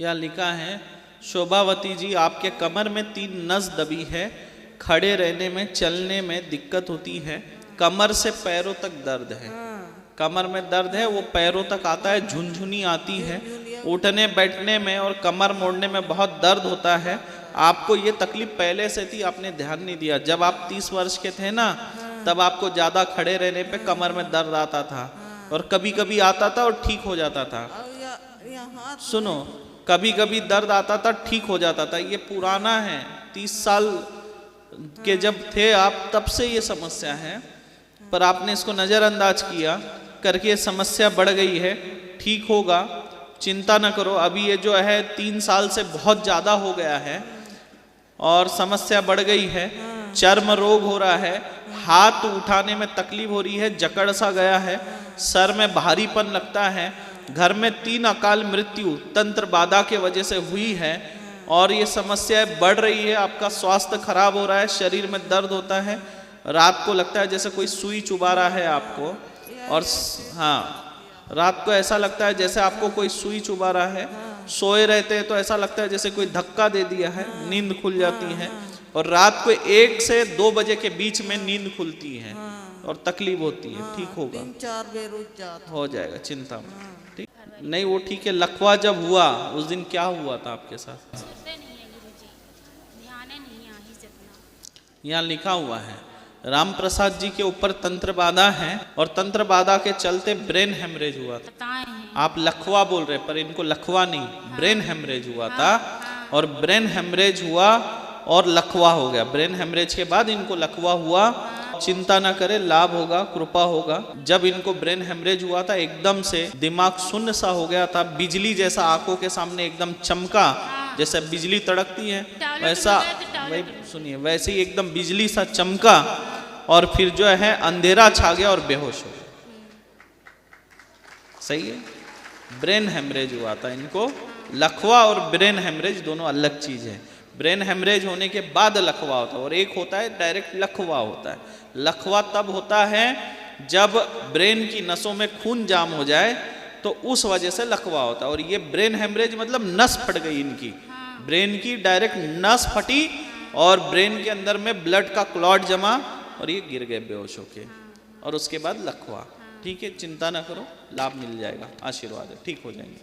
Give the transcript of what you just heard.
या लिखा है, शोभावती जी आपके कमर में 3 नस दबी है, खड़े रहने में चलने में दिक्कत होती है, कमर से पैरों तक दर्द है। कमर में दर्द है, वो पैरों तक आता है, झुनझुनी आती है, उठने बैठने में और कमर मोड़ने में बहुत दर्द होता है। आपको ये तकलीफ पहले से थी, आपने ध्यान नहीं दिया। जब आप 30 वर्ष के थे ना, तब आपको ज़्यादा खड़े रहने पे कमर में दर्द आता था, और कभी कभी आता था और ठीक हो जाता था। सुनो, कभी कभी दर्द आता था, ठीक हो जाता था। ये पुराना है, 30 साल के जब थे आप, तब से ये समस्या है, पर आपने इसको नज़रअंदाज किया करके समस्या बढ़ गई है। ठीक होगा, चिंता न करो। अभी ये जो है 3 साल से बहुत ज़्यादा हो गया है और समस्या बढ़ गई है। चर्म रोग हो रहा है, हाथ उठाने में तकलीफ हो रही है, जकड़ सा गया है, सर में भारीपन लगता है। घर में 3 अकाल मृत्यु तंत्र बाधा के वजह से हुई है और ये समस्याएं बढ़ रही है। आपका स्वास्थ्य खराब हो रहा है, शरीर में दर्द होता है, रात को लगता है जैसे कोई सुई चुभा रहा है आपको, और हाँ, रात को ऐसा लगता है जैसे आपको कोई सुई चुभा रहा है। सोए रहते हैं तो ऐसा लगता है जैसे कोई धक्का दे दिया है, नींद खुल जाती है, और रात को 1 से 2 बजे के बीच में नींद खुलती है और तकलीफ होती है। ठीक होगा, 3-4 बेर उठ जाता हो जाएगा, चिंता मत। ठीक नहीं, वो ठीक है। लकवा जब हुआ उस दिन क्या हुआ था आपके साथ? यहाँ लिखा हुआ है, राम प्रसाद जी के ऊपर तंत्र बाधा है और तंत्र बाधा के चलते ब्रेन हेमरेज हुआ था। आप लखवा बोल रहे, पर इनको लखवा नहीं, ब्रेन हेमरेज हुआ था, और ब्रेन हेमरेज हुआ और लखवा हो गया। ब्रेन हेमरेज के बाद इनको लखवा हुआ। चिंता ना करें, लाभ होगा, कृपा होगा। जब इनको ब्रेन हेमरेज हुआ था, एकदम से दिमाग शून्य सा हो गया था, बिजली जैसा आंखों के सामने एकदम चमका, जैसे बिजली तड़कती है वैसा, वही सुनिए, वैसे ही एकदम बिजली सा चमका, और फिर जो है अंधेरा छा गया और बेहोश हो गया। सही है, ब्रेन हेमरेज हुआ था इनको। लकवा और ब्रेन हेमरेज दोनों अलग चीज है। ब्रेन हेमरेज होने के बाद लकवा होता है, और एक होता है डायरेक्ट लकवा होता है। लकवा तब होता है जब ब्रेन की नसों में खून जाम हो जाए, तो उस वजह से लकवा होता है। और ये ब्रेन हेमरेज मतलब नस फट गई इनकी, ब्रेन की डायरेक्ट नस फटी और ब्रेन के अंदर में ब्लड का क्लॉट जमा और ये गिर गए बेहोश होके, और उसके बाद लकवा। ठीक है, चिंता ना करो, लाभ मिल जाएगा, आशीर्वाद है, ठीक हो जाएंगे।